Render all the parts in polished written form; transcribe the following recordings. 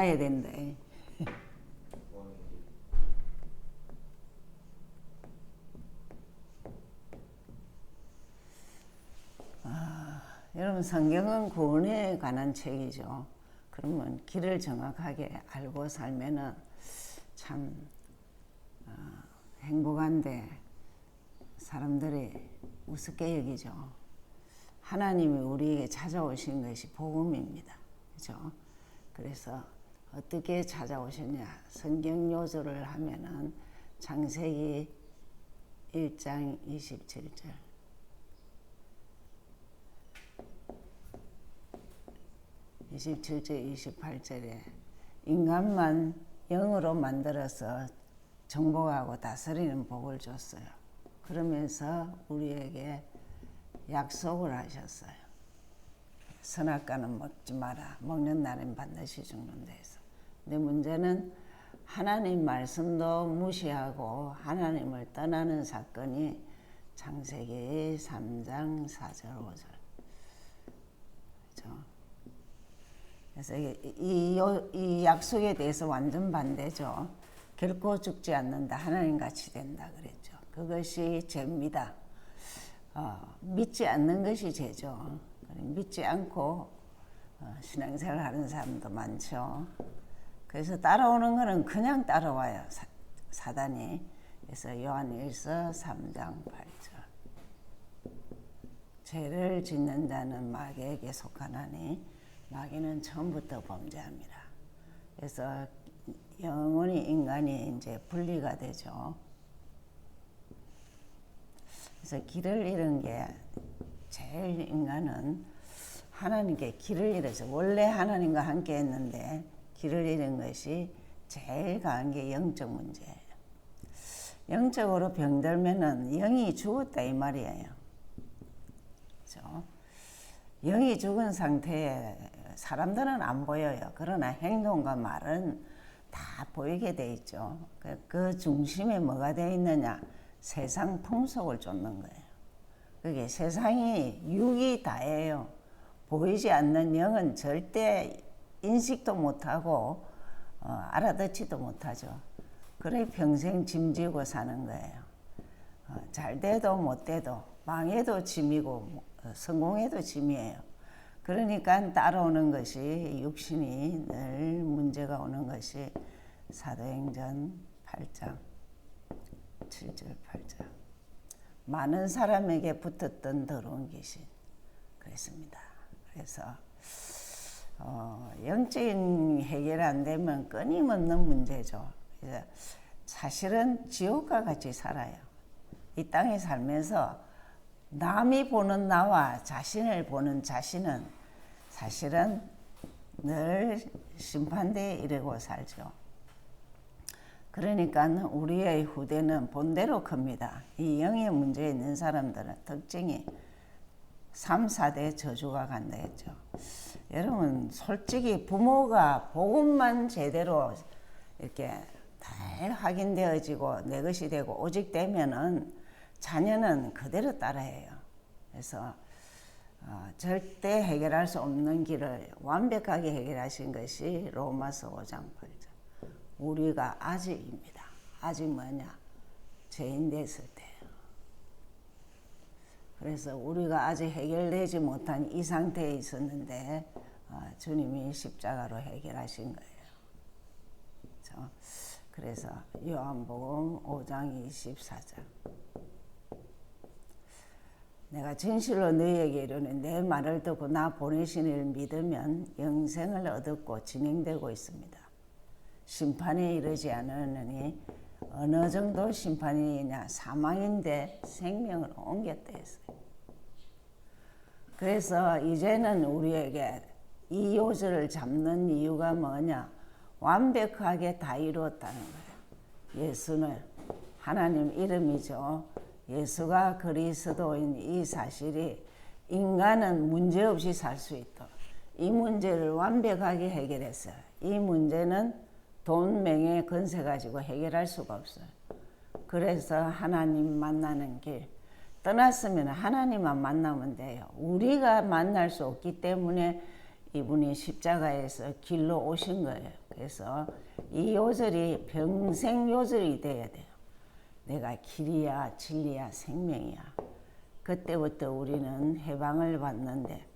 만나야 된다. 여러분, 성경은 구원에 관한 책이죠. 그러면 길을 정확하게 알고 살면은 참 행복한데 사람들이 우습게 여기죠. 하나님이 우리에게 찾아오신 것이 복음입니다. 그죠? 그래서 어떻게 찾아오셨냐? 성경 요조를 하면은 창세기 1장 27절. 27절 28절에 인간만 영으로 만들어서 정복하고 다스리는 복을 줬어요. 그러면서 우리에게 약속을 하셨어요. 선악과는 먹지 마라. 먹는 날엔 반드시 죽는다 해서. 근데 문제는 하나님 말씀도 무시하고 하나님을 떠나는 사건이 창세기 3장 4절 5절. 그렇죠? 그래서 이 약속에 대해서 완전 반대죠. 결코 죽지 않는다. 하나님 같이 된다 그랬죠. 그것이 죄입니다. 믿지 않는 것이 죄죠. 믿지 않고 신앙생활 하는 사람도 많죠. 그래서 따라오는 거는 그냥 따라와요. 사단이. 그래서 요한일서 3장 8절. 죄를 짓는 자는 마귀에게 속하나니 마귀는 처음부터 범죄합니다. 그래서 영원히 인간이 이제 분리가 되죠. 그래서 길을 잃은 게 제일 인간은 하나님께 길을 잃어서 원래 하나님과 함께 했는데 길을 잃은 것이 제일 강한 게 영적 문제예요. 영적으로 병들면은 영이 죽었다 이 말이에요. 그렇죠? 영이 죽은 상태에 사람들은 안 보여요. 그러나 행동과 말은 다 보이게 돼 있죠. 그 중심에 뭐가 돼 있느냐? 세상 풍속을 쫓는 거예요. 그게 세상이 육이 다예요. 보이지 않는 영은 절대 인식도 못하고 알아듣지도 못하죠. 그래 평생 짐지고 사는 거예요. 잘 돼도 못 돼도 망해도 짐이고 성공해도 짐이에요. 그러니까 따라오는 것이 육신이 늘 문제가 오는 것이 사도행전 8장 7절 8절. 많은 사람에게 붙었던 더러운 귀신 그랬습니다. 그래서 영적인 해결 안 되면 끊임없는 문제죠. 사실은 지옥과 같이 살아요. 이 땅에 살면서 남이 보는 나와 자신을 보는 자신은 사실은 늘 심판대에 이르고 살죠. 그러니까 우리의 후대는 본대로 큽니다. 이 영의 문제에 있는 사람들은 특징이 3, 4대 저주가 간다 했죠. 여러분 솔직히 부모가 복음만 제대로 이렇게 잘 확인되어지고 내 것이 되고 오직 되면은 자녀는 그대로 따라해요. 그래서 절대 해결할 수 없는 길을 완벽하게 해결하신 것이 로마서 5장 8절. 우리가 아직입니다. 아직 뭐냐? 죄인 됐을 때예요. 그래서 우리가 아직 해결되지 못한 이 상태에 있었는데 주님이 십자가로 해결하신 거예요. 그렇죠? 그래서 요한복음 5장 24절. 내가 진실로 너희에게 이르노니 내 말을 듣고 나 보내신 이를 믿으면 영생을 얻었고 진행되고 있습니다. 심판에 이르지 않으니 어느 정도 심판이냐? 사망인데 생명을 옮겼다 했어요. 그래서 이제는 우리에게 이 요절을 잡는 이유가 뭐냐? 완벽하게 다 이루었다는 거예요. 예수는 하나님 이름이죠. 예수가 그리스도인 이 사실이 인간은 문제없이 살 수 있도록 이 문제를 완벽하게 해결했어요. 이 문제는 돈, 명예, 건세 가지고 해결할 수가 없어요. 그래서 하나님 만나는 길 떠났으면 하나님만 만나면 돼요. 우리가 만날 수 없기 때문에 이분이 십자가에서 길로 오신 거예요. 그래서 이 요절이 평생 요절이 돼야 돼요. 내가 길이야 진리야 생명이야. 그때부터 우리는 해방을 받는데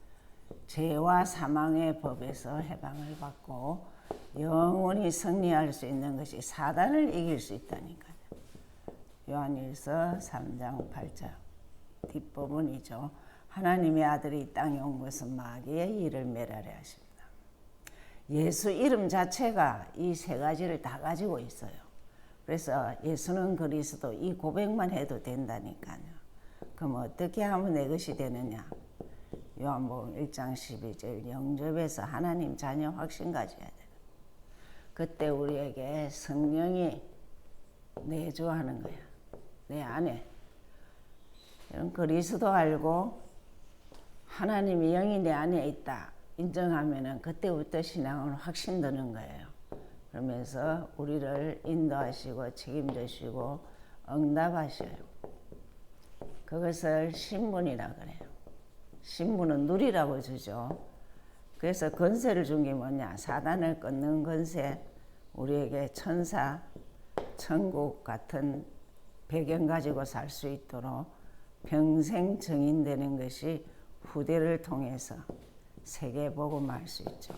죄와 사망의 법에서 해방을 받고 영원히 승리할 수 있는 것이 사단을 이길 수 있다니까요. 요한일서 3장 8절 뒷부분이죠. 하나님의 아들이 이 땅에 온 것은 마귀의 일을 멸하려 하십니다. 예수 이름 자체가 이 세 가지를 다 가지고 있어요. 그래서 예수는 그리스도 이 고백만 해도 된다니까요. 그럼 어떻게 하면 내 것이 되느냐? 요한복음 1장 12절 영접해서 하나님 자녀 확신 가져야 돼요. 그때 우리에게 성령이 내주하는 거야. 내 안에. 그리스도 알고 하나님의 영이 내 안에 있다 인정하면은 그때부터 신앙은 확신 드는 거예요. 그러면서 우리를 인도하시고 책임지시고 응답하셔요. 그것을 신분이라 그래요. 신분은 누리라고 주죠. 그래서 권세를 준 게 뭐냐? 사단을 끊는 권세, 우리에게 천사, 천국 같은 배경 가지고 살 수 있도록 평생 증인되는 것이 후대를 통해서 세계 복음할 수 있죠.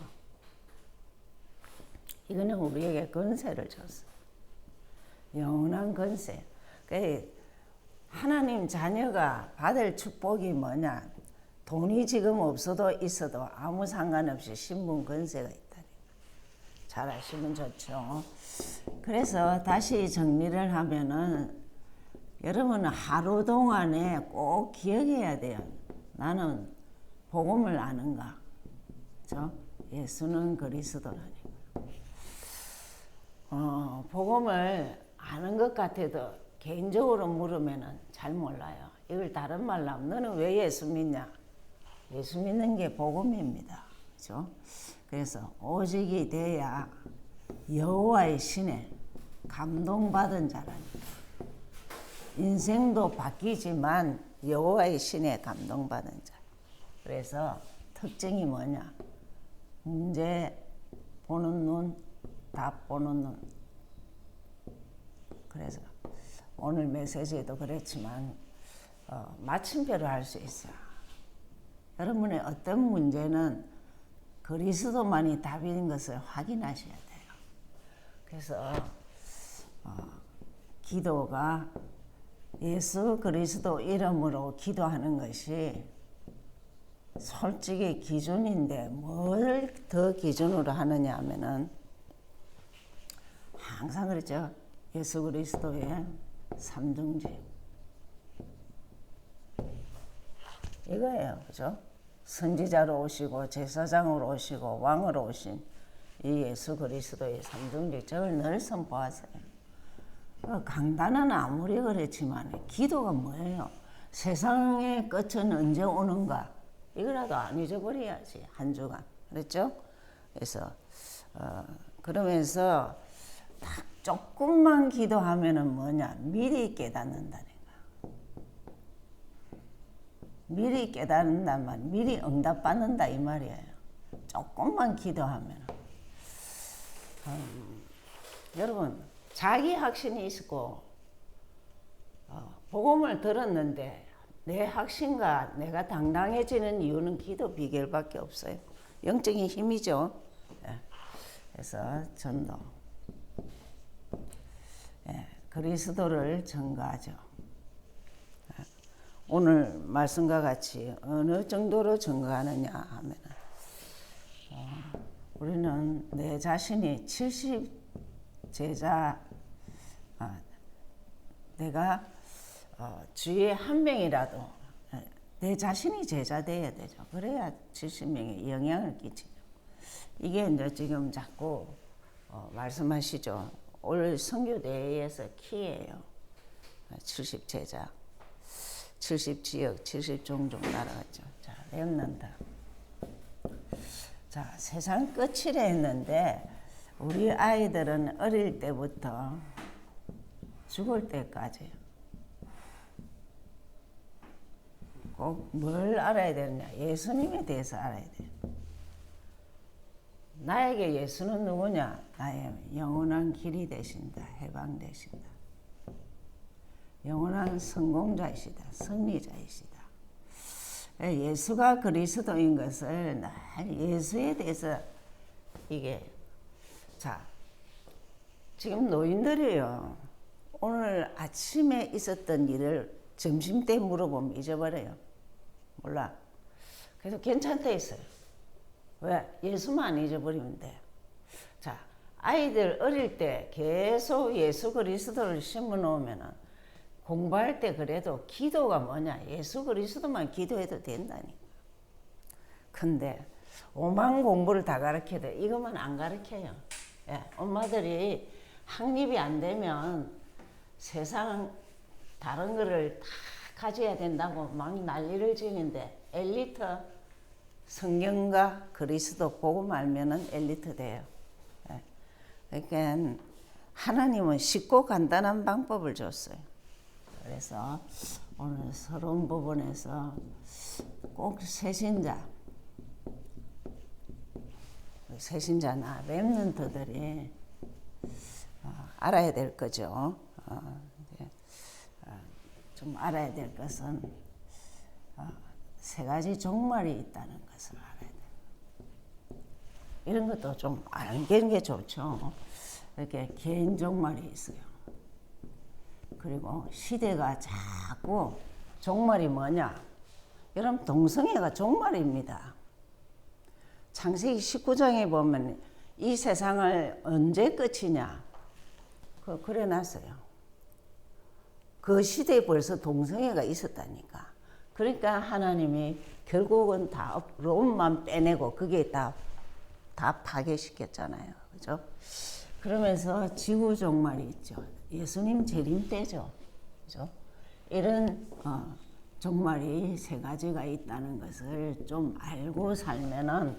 이거는 우리에게 권세를 줬어. 영원한 권세. 하나님 자녀가 받을 축복이 뭐냐? 돈이 지금 없어도 있어도 아무 상관없이 신분 권세가 있다니. 잘 아시면 좋죠. 그래서 다시 정리를 하면은 여러분은 하루 동안에 꼭 기억해야 돼요. 나는 복음을 아는가? 그렇죠? 예수는 그리스도라니. 복음을 아는 것 같아도 개인적으로 물으면은 잘 몰라요. 이걸 다른 말로 하면 너는 왜 예수 믿냐? 예수 믿는 게 복음입니다. 그렇죠? 그래서 오직이 돼야 여호와의 신에 감동받은 자라니까. 인생도 바뀌지만 여호와의 신에 감동받은 자. 그래서 특징이 뭐냐? 문제 보는 눈, 답 보는 눈. 그래서 오늘 메시지에도 그랬지만 마침표를 할 수 있어요. 여러분의 어떤 문제는 그리스도만이 답인 것을 확인하셔야 돼요. 그래서 기도가 예수 그리스도 이름으로 기도하는 것이 솔직히 기준인데 뭘 더 기준으로 하느냐 하면은 항상 그랬죠. 예수 그리스도의 삼중죄 이거예요. 그죠? 선지자로 오시고 제사장으로 오시고 왕으로 오신 이 예수 그리스도의 삼중죄 저걸 늘 선포하세요. 강단은 아무리 그랬지만 기도가 뭐예요? 세상의 끝은 언제 오는가? 이거라도 안 잊어버려야지 한 주간. 그랬죠? 그래서 그러면서 딱 조금만 기도하면은 뭐냐? 미리 깨닫는다니까. 미리 깨닫는단 말, 미리 응답받는다 이 말이에요. 조금만 기도하면. 여러분 자기 확신이 있고 복음을 들었는데 내 확신과 내가 당당해지는 이유는 기도 비결밖에 없어요. 영적인 힘이죠. 그래서 전도. 그리스도를 전가하죠. 오늘 말씀과 같이 어느 정도로 전가하느냐 하면 우리는 내 자신이 70 제자 내가 주위에 한 명이라도 내 자신이 제자 돼야 되죠. 그래야 70명에 영향을 끼치죠. 이게 이제 지금 자꾸 말씀하시죠. 올 선교대회에서 키예요. 70 제자, 70 지역, 70 종족 나라갔죠. 자, 렘넌트. 자, 세상 끝이라 했는데 우리 아이들은 어릴 때부터 죽을 때까지 꼭 뭘 알아야 되느냐? 예수님에 대해서 알아야 돼요. 나에게 예수는 누구냐? 나의 영원한 길이 되신다. 해방되신다. 영원한 성공자이시다. 승리자이시다. 예수가 그리스도인 것을 날 예수에 대해서 이게 자 지금 노인들이요. 오늘 아침에 있었던 일을 점심때 물어보면 잊어버려요. 몰라. 그래서 괜찮다 했어요. 왜? 예수만 잊어버리면 돼. 자, 아이들 어릴 때 계속 예수 그리스도를 심어 놓으면은 공부할 때 그래도 기도가 뭐냐? 예수 그리스도만 기도해도 된다니까. 근데 오만 공부를 다 가르쳐도 이것만 안 가르쳐요. 예, 엄마들이 확립이 안 되면 세상 다른 거를 다 가져야 된다고 막 난리를 지는데 엘리트 성경과 그리스도 복음 알면은 엘리트 돼요. 예. 그러니까 하나님은 쉽고 간단한 방법을 줬어요. 그래서 오늘 서론 부분에서 꼭 새신자나 렘넌트들이 알아야 될 거죠. 좀 알아야 될 것은 세 가지 종말이 있다는 것을 알아야 돼요. 이런 것도 좀 알는 게 좋죠. 이렇게 개인 종말이 있어요. 그리고 시대가 자꾸 종말이 뭐냐? 여러분 동성애가 종말입니다. 창세기 19장에 보면 이 세상을 언제 끝이냐? 그래 놨어요. 그 시대에 벌써 동성애가 있었다니까. 그러니까 하나님이 결국은 다 롬만 빼내고 그게 다 파괴시켰잖아요. 그죠? 그러면서 지구 종말이 있죠. 예수님 재림 때죠. 그죠? 이런 종말이 세 가지가 있다는 것을 좀 알고 살면은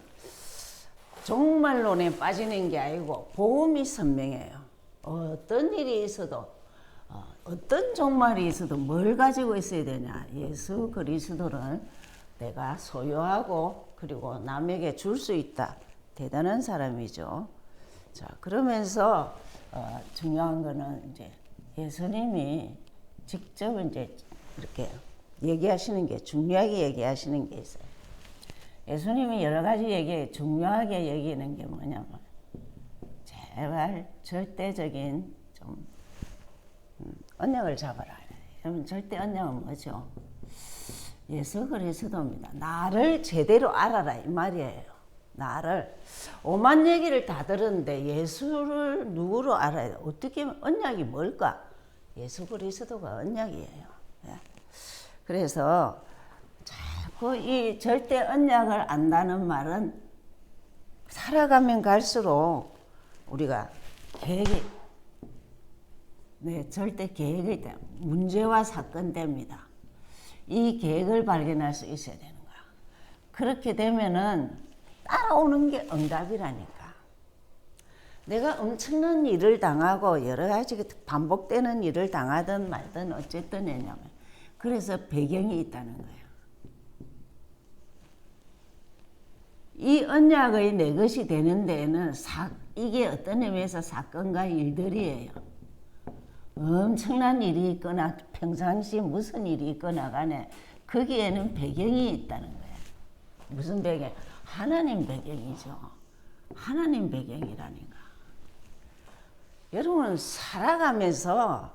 종말론에 빠지는 게 아니고 복음이 선명해요. 어떤 일이 있어도 어떤 종말이 있어도 뭘 가지고 있어야 되냐? 예수 그리스도를 내가 소유하고 그리고 남에게 줄 수 있다. 대단한 사람이죠. 자, 그러면서 중요한 거는 이제 예수님이 직접 이제 이렇게 얘기하시는 게 중요하게 얘기하시는 게 있어요. 예수님이 여러 가지 중요하게 얘기하는 게 뭐냐면 제발 절대적인 좀 언약을 잡아라. 여러분 절대 언약은 뭐죠? 예수 그리스도입니다. 나를 제대로 알아라 이 말이에요. 나를 오만 얘기를 다 들었는데 예수를 누구로 알아야 돼? 어떻게 언약이 뭘까? 예수 그리스도가 언약이에요. 예. 그래서 자꾸 이 절대 언약을 안다는 말은 살아가면 갈수록 우리가 절대 계획이 있다. 문제와 사건 됩니다. 이 계획을 발견할 수 있어야 되는 거야. 그렇게 되면은 따라오는 게 응답이라니까. 내가 엄청난 일을 당하고 여러 가지 반복되는 일을 당하든 말든 어쨌든 왜냐면 그래서 배경이 있다는 거예요. 이 언약의 내 것이 되는 데에는 이게 어떤 의미에서 사건과 일들이에요. 엄청난 일이 있거나 평상시 무슨 일이 있거나 간에 거기에는 배경이 있다는 거예요. 무슨 배경? 하나님 배경이죠. 하나님 배경이라니까. 여러분 살아가면서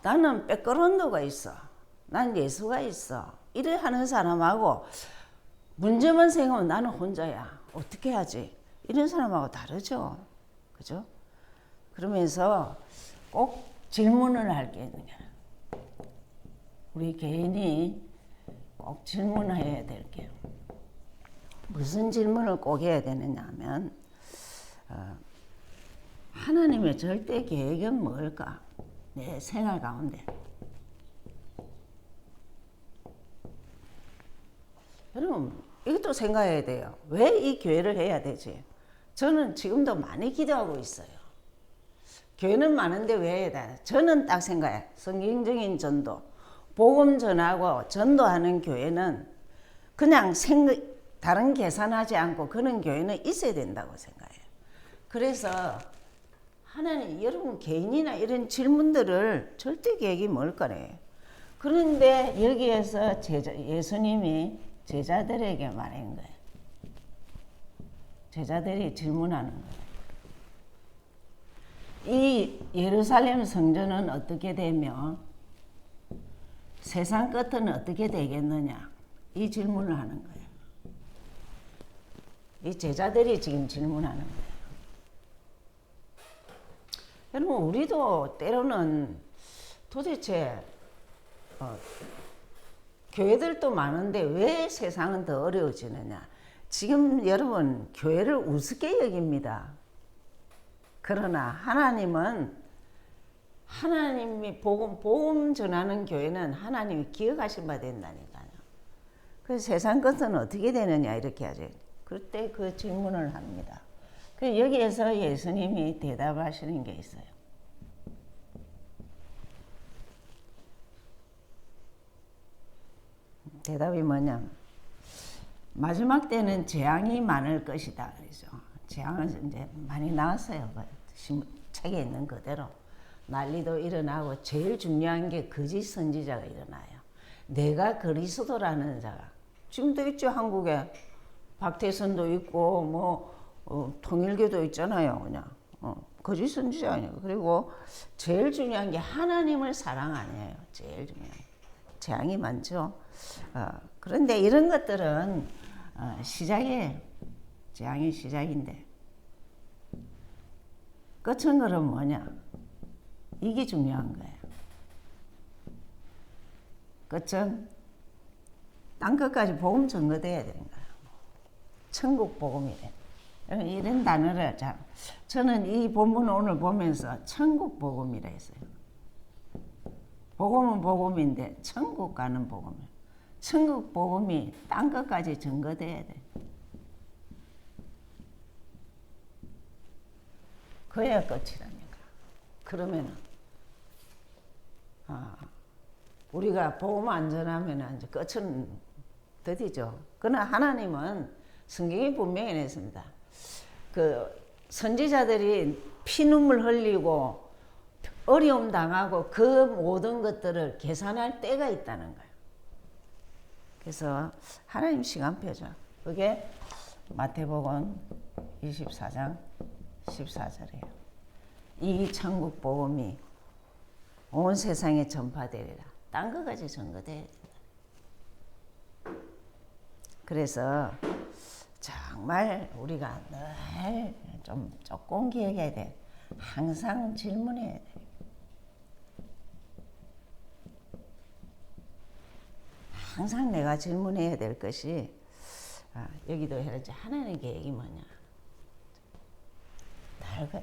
나는 백그라운드가 있어. 난 예수가 있어. 이래 하는 사람하고 문제만 생각하면 나는 혼자야. 어떻게 하지? 이런 사람하고 다르죠. 그죠? 그러면서 꼭 질문을 할 게 있는 거야. 우리 개인이 꼭 질문해야 될 게 무슨 질문을 꼭 해야 되느냐 하면 하나님의 절대 계획은 뭘까? 내 생활 가운데. 여러분 이것도 생각해야 돼요. 왜 이 교회를 해야 되지? 저는 지금도 많이 기도하고 있어요. 교회는 많은데 왜 해야 돼? 저는 딱 생각해. 성경적인 전도, 복음 전하고 전도하는 교회는 그냥 다른 계산하지 않고 그런 교회는 있어야 된다고 생각해요. 그래서 하나님, 여러분 개인이나 이런 질문들을 절대 계획이 뭘 거래. 그런데 여기에서 예수님이 제자들에게 말한 거예요. 제자들이 질문하는 거예요. 이 예루살렘 성전은 어떻게 되며 세상 끝은 어떻게 되겠느냐, 이 질문을 하는 거예요. 이 제자들이 지금 질문하는 거예요. 여러분, 우리도 때로는 도대체 교회들도 많은데 왜 세상은 더 어려워지느냐. 지금 여러분 교회를 우습게 여깁니다. 그러나 하나님은, 하나님이 복음 전하는 교회는 하나님이 기억하신 바 된다니까요. 그래서 세상 것은 어떻게 되느냐 이렇게 하죠. 그때 그 질문을 합니다. 여기에서 예수님이 대답하시는 게 있어요. 대답이 뭐냐? 마지막 때는 재앙이 많을 것이다. 그래서 재앙은 이제 많이 나왔어요. 책에 있는 그대로 난리도 일어나고 제일 중요한 게 거짓 선지자가 일어나요. 내가 그리스도라는 자가 지금도 있죠. 한국에 박태선도 있고 뭐 통일교도 있잖아요. 그냥 거짓 선지자 아니에요. 그리고 제일 중요한 게 하나님을 사랑 아니에요. 제일 중요한 재앙이 많죠. 그런데 이런 것들은 시작이에요. 재앙이 시작인데 끝은 그럼 뭐냐? 이게 중요한 거예요. 끝은 땅 끝까지 복음 전거돼야 되는 거예요. 천국 복음이래. 이런 단어를 저는 이 본문을 오늘 보면서 천국 복음이라 했어요. 복음은 복음인데 천국 가는 복음이에요. 천국 복음이 땅 끝까지 전거돼야 돼. 그래야 끝이라니까. 그러면은 우리가 복음 안 전하면 이제 끝은 더디죠. 그러나 하나님은 성경이 분명히 냈습니다. 그 선지자들이 피눈물 흘리고 어려움 당하고 그 모든 것들을 계산할 때가 있다는 거예요. 그래서 하나님 시간표죠. 그게 마태복음 24장 14절이에요. 이 천국 복음이 온 세상에 전파되리라. 딴 것까지 전거돼야 된다. 그래서 정말 우리가 늘 조금 기억해야 돼. 항상 질문해야 돼. 항상 내가 질문해야 될 것이 여기도 해야지. 하나님의 계획이 뭐냐. 달가야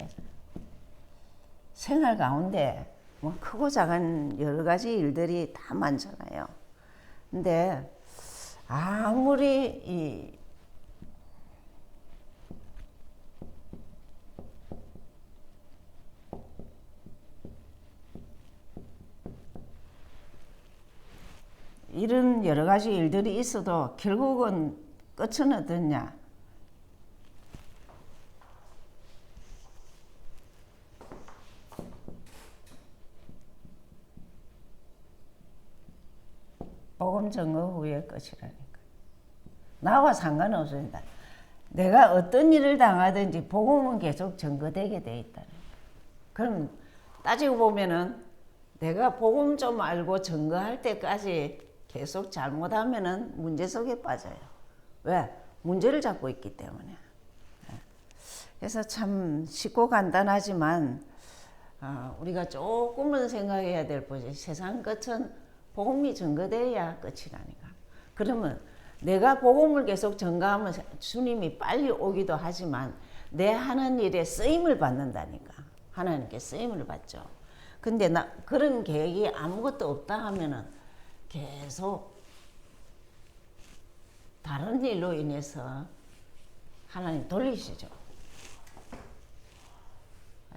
생활 가운데 뭐 크고 작은 여러 가지 일들이 다 많잖아요. 근데 아무리 이런 여러 가지 일들이 있어도 결국은 끝은 어떠냐? 복음 전거 후에 끝이라니까. 나와 상관없습니다. 내가 어떤 일을 당하든지 복음은 계속 전거되게 돼 있다. 그럼 따지고 보면은 내가 복음 좀 알고 전거할 때까지 계속 잘못하면은 문제 속에 빠져요. 왜? 문제를 잡고 있기 때문에. 그래서 참 쉽고 간단하지만 우리가 조금은 생각해야 될 것이 세상 끝은 복음이 전거돼야 끝이라니까. 그러면 내가 복음을 계속 전가하면 주님이 빨리 오기도 하지만 내 하는 일에 쓰임을 받는다니까. 하나님께 쓰임을 받죠. 근데 그런 계획이 아무것도 없다 하면은 계속 다른 일로 인해서 하나님 돌리시죠.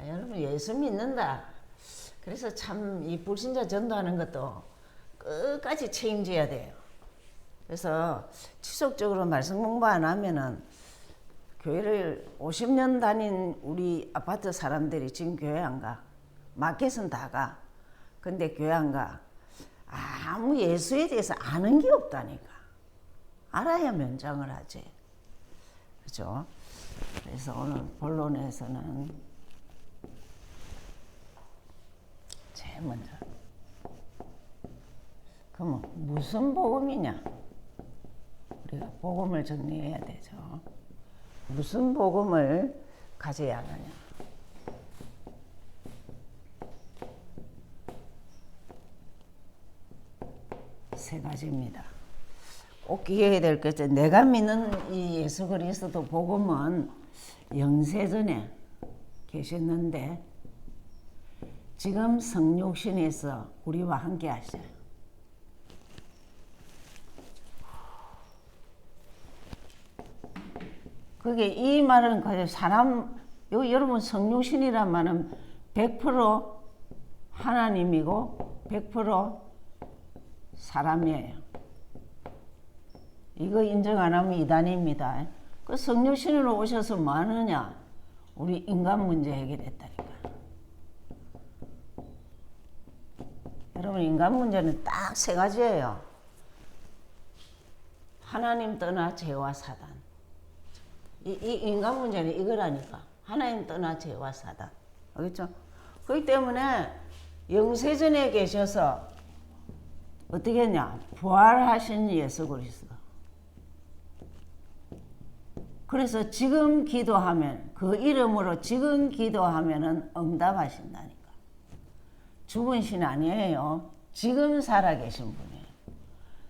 여러분 예수 믿는다. 그래서 참 이 불신자 전도하는 것도 끝까지 책임져야 돼요. 그래서 지속적으로 말씀 공부 안 하면은 교회를 50년 다닌 우리 아파트 사람들이 지금 교회 안 가. 마켓은 다 가. 근데 교회 안 가. 아무 예수에 대해서 아는 게 없다니까. 알아야 면장을 하지. 그죠? 그래서 오늘 본론에서는 제일 먼저 그럼 무슨 복음이냐? 우리가 복음을 정리해야 되죠. 무슨 복음을 가져야 하느냐? 세 가지입니다. 꼭 기억해야 될 것이 내가 믿는 이 예수 그리스도 복음은 영세전에 계셨는데 지금 성육신에서 우리와 함께 하셔요. 그게 이 말은 그냥 사람 여러분 성육신이란 말은 100% 하나님이고 100% 사람이에요. 이거 인정 안 하면 이단입니다. 그 성육신으로 오셔서 뭐 하느냐? 우리 인간 문제 해결했다니까. 여러분 인간 문제는 딱 세 가지예요. 하나님 떠나 죄와 사단. 이 인간 문제는 이거라니까. 하나님 떠나 죄와 사단. 알겠죠? 그렇기 때문에 영세전에 계셔서 어떻게 했냐? 부활하신 예수 그리스도. 그래서 지금 기도하면 그 이름으로 지금 기도하면은 응답하신다니까. 죽은 신 아니에요. 지금 살아계신 분이에요.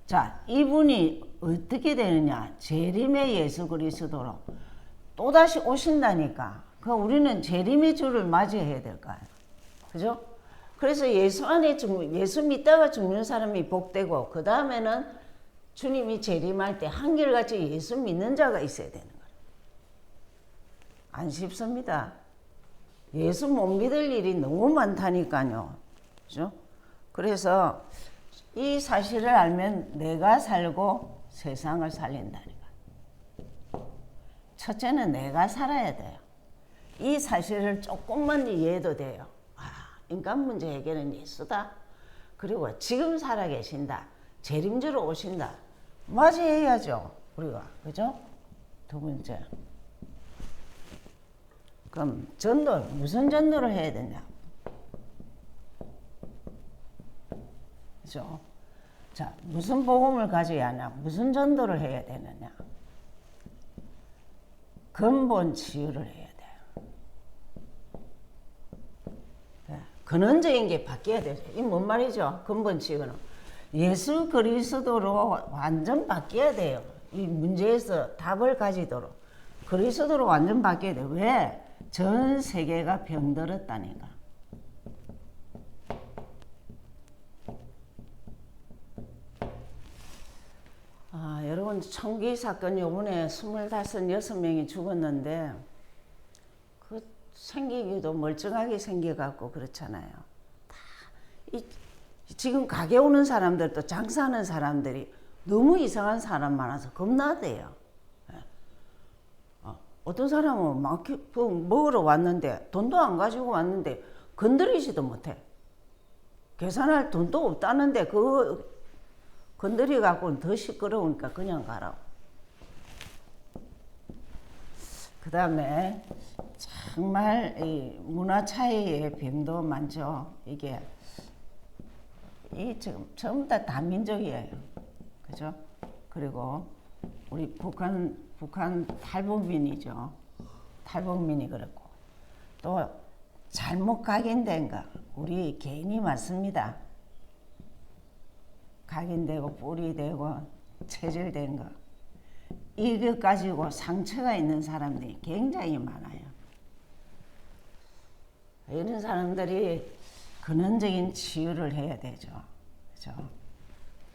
자, 이분이 어떻게 되느냐? 재림의 예수 그리스도로 또다시 오신다니까. 그 우리는 재림의 주를 맞이해야 될 거예요. 그죠? 그래서 예수 믿다가 죽는 사람이 복되고 그 다음에는 주님이 재림할 때 한결같이 예수 믿는 자가 있어야 되는 거예요. 안 쉽습니다. 예수 못 믿을 일이 너무 많다니까요. 그죠? 그래서 이 사실을 알면 내가 살고 세상을 살린다니까. 첫째는 내가 살아야 돼요. 이 사실을 조금만 이해해도 돼요. 인간 문제 해결은 예수다. 그리고 지금 살아계신다. 재림주로 오신다. 맞이해야죠. 우리가. 그죠? 두 번째. 그럼 전도, 무슨 전도를 해야 되냐? 그죠? 자, 무슨 복음을 가져야 하냐? 무슨 전도를 해야 되느냐? 근본 치유를 해야 돼요. 근원적인 게 바뀌어야 되죠. 이 뭔 말이죠? 근본 치유는. 예수 그리스도로 완전 바뀌어야 돼요. 이 문제에서 답을 가지도록. 그리스도로 완전 바뀌어야 돼요. 왜? 전 세계가 병들었다니까. 여러분 총기 사건 요번에 25, 6명이 죽었는데 그 생기기도 멀쩡하게 생겨갖고 그렇잖아요. 지금 가게 오는 사람들도 장사하는 사람들이 너무 이상한 사람 많아서 겁나대요. 어떤 사람은 막 먹으러 왔는데 돈도 안 가지고 왔는데 건드리지도 못해. 계산할 돈도 없다는데 그거 건드려 갖고는 더 시끄러우니까 그냥 가라고. 그 다음에 정말 이 문화 차이의 병도 많죠. 이게 지금 전부 다 다민족이에요. 그죠? 그리고 우리 북한 탈북민이죠. 탈북민이 그렇고 또 잘못 각인된 거 우리 개인이 맞습니다. 각인되고 뿌리 되고 체질된 거 이거 가지고 상처가 있는 사람들이 굉장히 많아요. 이런 사람들이 근원적인 치유를 해야 되죠. 그죠?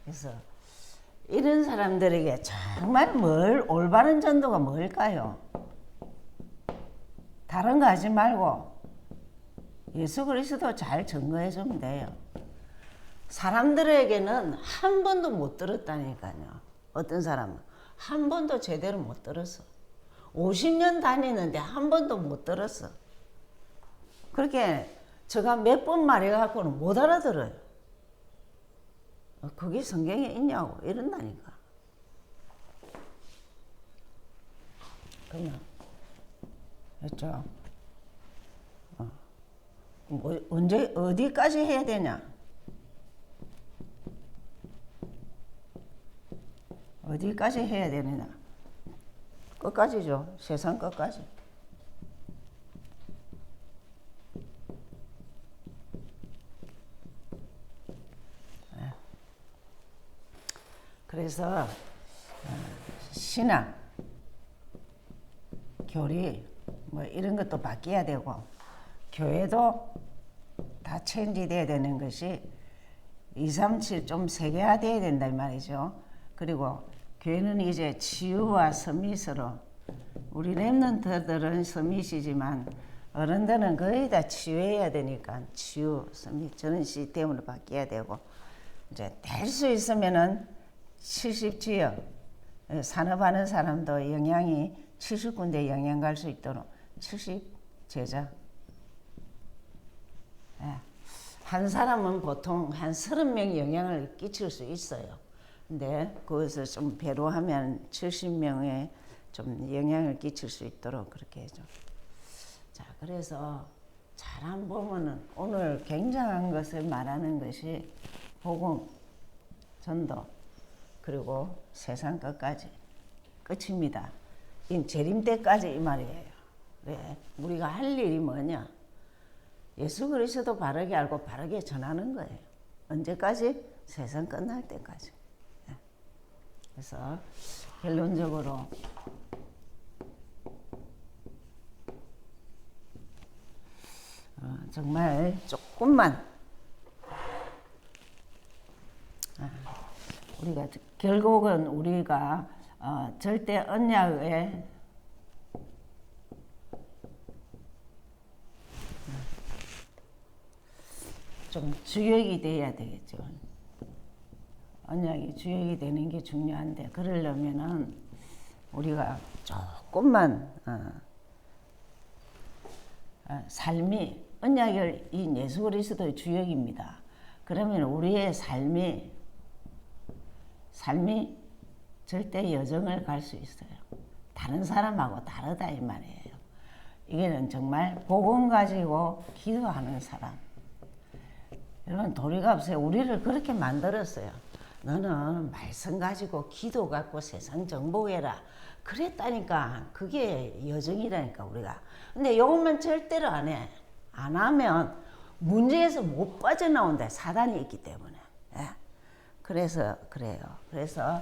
그래서 이런 사람들에게 정말 올바른 전도가 뭘까요? 다른 거 하지 말고 예수 그리스도 잘 증거해 주면 돼요. 사람들에게는 한 번도 못 들었다니까요. 어떤 사람은 한 번도 제대로 못 들었어. 50년 다니는데 한 번도 못 들었어. 그렇게 제가 몇 번 말해갖고는 못 알아들어요. 그게 성경에 있냐고 이런다니까. 그냥 했죠. 뭐 언제 어디까지 해야 되냐? 어디까지 해야 되느냐? 끝까지죠. 세상 끝까지. 그래서 신앙, 교리 뭐 이런 것도 바뀌어야 되고 교회도 다 체인지돼야 되는 것이 237 좀 세계화돼야 된다 이 말이죠. 그리고 교회는 이제 치유와 서밋으로 우리 렘넌트들은 서밋이지만 어른들은 거의 다 치유해야 되니까 치유, 서밋 저런 시스템으로 바뀌어야 되고 이제 될 수 있으면은 70지역 산업하는 사람도 영향이 70군데 영향 갈 수 있도록 70제자. 한 사람은 보통 한 30명 영향을 끼칠 수 있어요. 근데 그것을 좀 배로하면 70명에 좀 영향을 끼칠 수 있도록 그렇게 해줘. 자, 그래서 잘 보면은 오늘 굉장한 것을 말하는 것이 복음, 전도, 그리고 세상 끝까지 끝입니다. 이 재림 때까지 이 말이에요. 왜? 우리가 할 일이 뭐냐? 예수 그리스도 바르게 알고 바르게 전하는 거예요. 언제까지? 세상 끝날 때까지. 그래서 결론적으로 정말 조금만 우리가 결국은 우리가 절대 언약에 좀 주역이 돼야 되겠죠. 언약이 주역이 되는 게 중요한데 그러려면은 우리가 조금만 삶이 언약이 예수 그리스도의 주역입니다. 그러면 우리의 삶이 절대 여정을 갈 수 있어요. 다른 사람하고 다르다 이 말이에요. 이게는 정말 복음 가지고 기도하는 사람. 여러분 도리가 없어요. 우리를 그렇게 만들었어요. 너는 말씀 가지고 기도 갖고 세상 정복해라. 그랬다니까. 그게 여정이라니까 우리가. 근데 요것만 절대로 안 해. 안 하면 문제에서 못 빠져나온다. 사단이 있기 때문에. 그래서 그래요. 그래서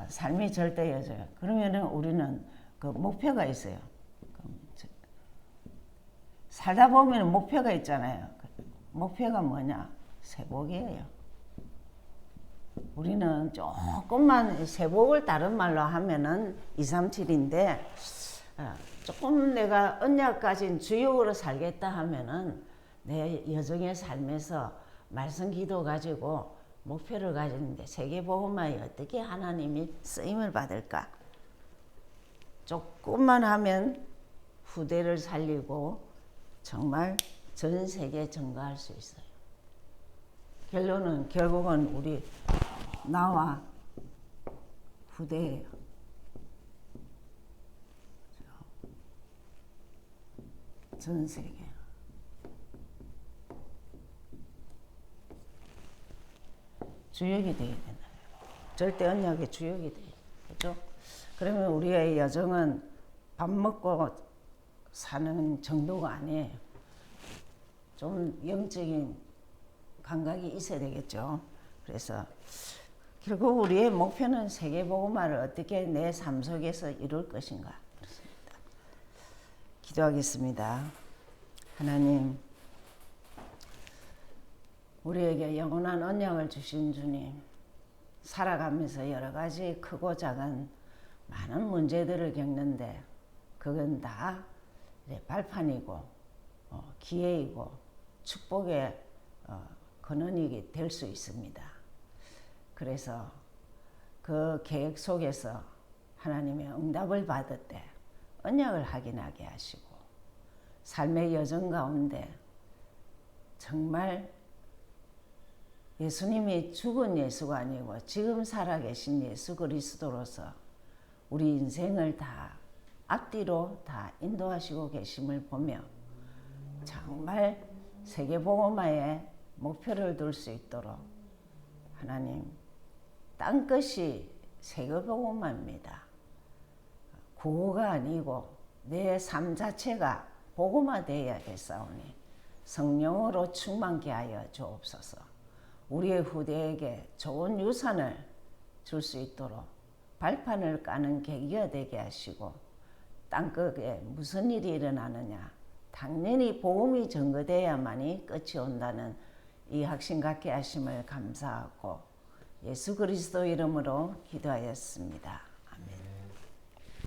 삶이 절대 여정. 그러면은 우리는 그 목표가 있어요. 살다 보면 목표가 있잖아요. 목표가 뭐냐? 세복이에요. 우리는 조금만 세복을 다른 말로 하면은 237인데 조금 내가 언약 가진 주역으로 살겠다 하면은 내 여정의 삶에서 말씀 기도 가지고 목표를 가지는데 세계복음화에 어떻게 하나님이 쓰임을 받을까? 조금만 하면 후대를 살리고 정말 전 세계에 증거할 수 있어요. 결론은 결국은 우리 나와 후대예요. 전 세계. 주역이 되어야 된다. 절대 언약의 주역이 돼요. 그렇죠? 그러면 우리의 여정은 밥 먹고 사는 정도가 아니에요. 좀 영적인 감각이 있어야 되겠죠. 그래서 결국 우리의 목표는 세계복음화를 어떻게 내 삶 속에서 이룰 것인가. 그렇습니다. 기도하겠습니다. 하나님, 우리에게 영원한 언약을 주신 주님, 살아가면서 여러 가지 크고 작은 많은 문제들을 겪는데 그건 다 발판이고 기회이고 축복의 근원이 될 수 있습니다. 그래서 그 계획 속에서 하나님의 응답을 받을 때 언약을 확인하게 하시고 삶의 여정 가운데 정말 예수님이 죽은 예수가 아니고 지금 살아계신 예수 그리스도로서 우리 인생을 다 앞뒤로 다 인도하시고 계심을 보며 정말 세계복음화에 목표를 둘 수 있도록 하나님 땅끝이 세계복음화입니다. 구호가 아니고 내 삶 자체가 복음화되어야겠사오니 성령으로 충만케 하여 주옵소서. 우리의 후대에게 좋은 유산을 줄 수 있도록 발판을 까는 계기가 되게 하시고 땅끝에 무슨 일이 일어나느냐 당연히 복음이 전거되어야만이 끝이 온다는 이 확신 갖게 하심을 감사하고 예수 그리스도 이름으로 기도하였습니다.